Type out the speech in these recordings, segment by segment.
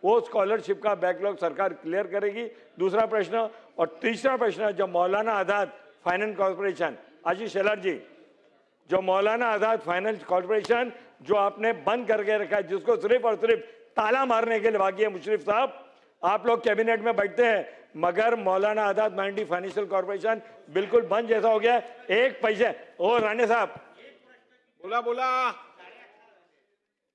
वो स्कॉलरशिप का बैकलॉग सरकार क्लियर करेगी। दूसरा प्रश्न और तीसरा प्रश्न, जो मौलाना आजाद फाइनेंस कॉर्पोरेशन, आशीष शेलार जी, जो मौलाना आजाद फाइनेंस कॉर्पोरेशन जो आपने बंद करके रखा है, जिसको सिर्फ और सिर्फ ताला मारने के लिए बाकी है, मुशर्रफ साहब आप लोग कैबिनेट में बैठते हैं, मगर मौलाना आजाद माइंडी फाइनेंशियल कॉर्पोरेशन बिल्कुल बंद जैसा हो गया। एक पैसे ओ राणे साहब बोला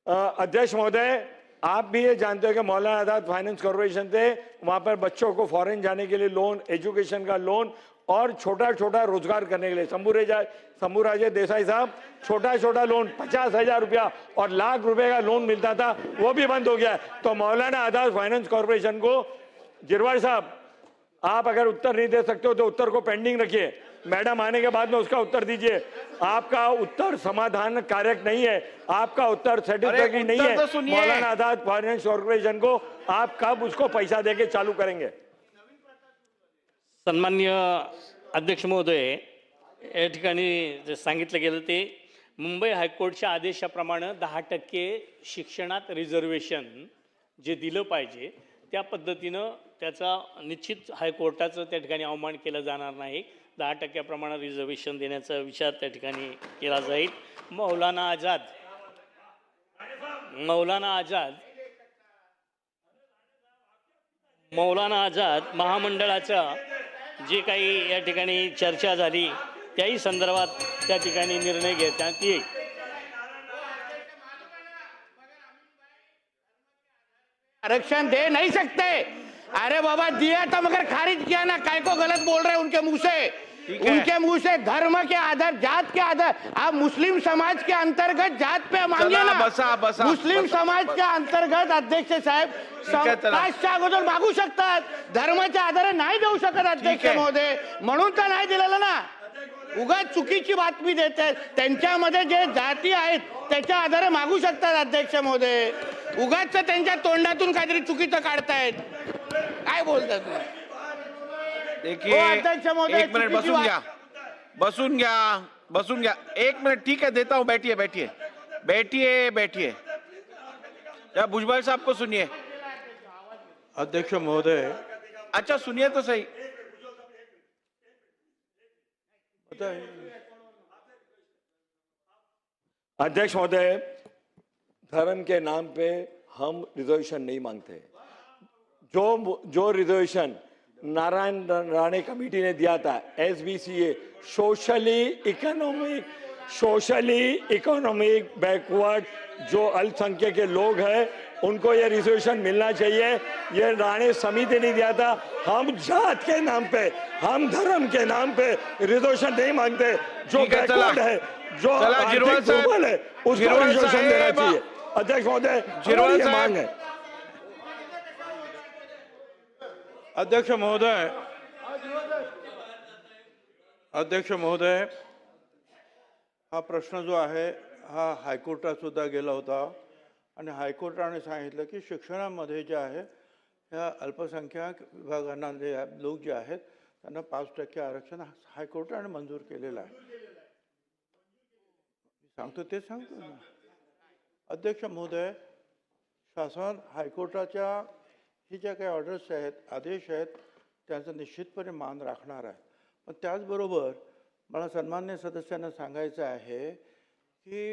अध्यक्ष महोदय, आप भी ये जानते हो कि मौलाना आजाद फाइनेंस कॉर्पोरेशन से वहां पर बच्चों को फॉरेन जाने के लिए लोन, एजुकेशन का लोन और छोटा छोटा रोजगार करने के लिए शंभूराजे देसाई साहब छोटा छोटा लोन 50,000 रुपया और लाख रुपए का लोन मिलता था, वो भी बंद हो गया। तो मौलाना आजाद फाइनेंस कॉर्पोरेशन को, जिरवार साहब आप अगर उत्तर नहीं दे सकते हो तो उत्तर को पेंडिंग रखिए, मैडम आने के बाद में उसका उत्तर दीजिए। आपका उत्तर समाधान कारक नहीं है, आपका उत्तर सेटिस्फैक्टरी नहीं है। तो मौलाना आजाद फाइनेंस कॉर्पोरेशन को आप कब उसको पैसा देके चालू करेंगे? सन्मान्य अध्यक्ष महोदय, या ठिकाणी जे सांगितलं गेलं ते मुंबई हायकोर्टच्या आदेशाप्रमाणे 10% शिक्षणात रिझर्वेशन जे दिलं पाहिजे त्या पद्धतीनं त्याचा निश्चित हायकोर्टाचं त्या ठिकाणी अवमान केला जाणार नाही। 10% रिझर्वेशन देण्याचा विचार त्या ठिकाणी केला जाईल। मौलाना आझाद महामंडळाचा जे काही या ठिकाणी चर्चा झाली त्याही संदर्भात त्या ठिकाणी निर्णय घेण्यात येईल। आरक्षण दे नहीं सकते। अरे बाबा दिया था मगर खारिज किया ना, काय को गलत बोल रहे हैं उनके मुंह से, उनके मुंह से धर्म के आधार, जात के आधार। आप मुस्लिम समाज के अंतर्गत जात पे मांगिए ना। बसा मुस्लिम समाज के अंतर्गत अध्यक्ष साहेब कास्टच्या अगोदर मागू शकतात, धर्माच्या आधारे नाही देऊ शकत अध्यक्ष महोदय, म्हणून तर नाही दिलेलं ना। उगाच चुकीची बातमी देतात, त्यांच्यामध्ये जे जाती आहेत त्याच्या आधारे मागू शकतात अध्यक्ष महोदय, उगाच त्यांच्या तोंडातून काहीतरी चुकीचं काढतायत, काय बोलतात तुम्ही? देखिए अध्यक्ष महोदय, एक मिनट बसून गया 1 मिनट, ठीक है देता हूं, बैठिए। क्या भुजबल साहब को सुनिए। अध्यक्ष महोदय, अच्छा सुनिए तो सही। अध्यक्ष महोदय, धर्म के नाम पे हम रिजर्वेशन नहीं मांगते। जो रिजर्वेशन नारायण राणे कमेटी ने दिया था, SBCA, सोशली इकोनॉमिक बैकवर्ड जो अल्पसंख्यक के लोग हैं उनको ये रिजर्वेशन मिलना चाहिए। ये राणे समिति ने दिया था। हम जात के नाम पे, हम धर्म के नाम पे रिजर्वेशन नहीं मांगते। जो बैकवर्ड है, जो आर्थिक दुर्बल है, उसको रिजर्वेशन देना चाहिए। अध्यक्ष महोदय, जिरवाल मांग है। अध्यक्ष महोदय, हा प्रश्न जो आहे हा हायकोर्टात सुद्धा गेला होता आणि हायकोर्टाने सांगितलं की शिक्षणामध्ये जे आहे ह्या अल्पसंख्याक विभागांना जे लोक जे आहेत त्यांना 5% आरक्षण हायकोर्टाने मंजूर केलेलं आहे। सांगतो ना अध्यक्ष महोदय, शासन हायकोर्टाच्या ही ज्या काही ऑर्डर्स आहेत, आदेश आहेत, त्यांचा निश्चितपणे मान राखणार आहे। पण त्याचबरोबर मला सन्मान्य सदस्यांना सांगायचं आहे की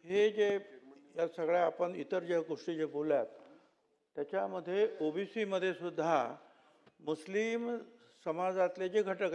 हे जे या सगळ्या आपण इतर ज्या गोष्टी जे बोलल्यात त्याच्यामध्ये OBC मध्ये सुद्धा मुस्लिम समाजातले जे घटक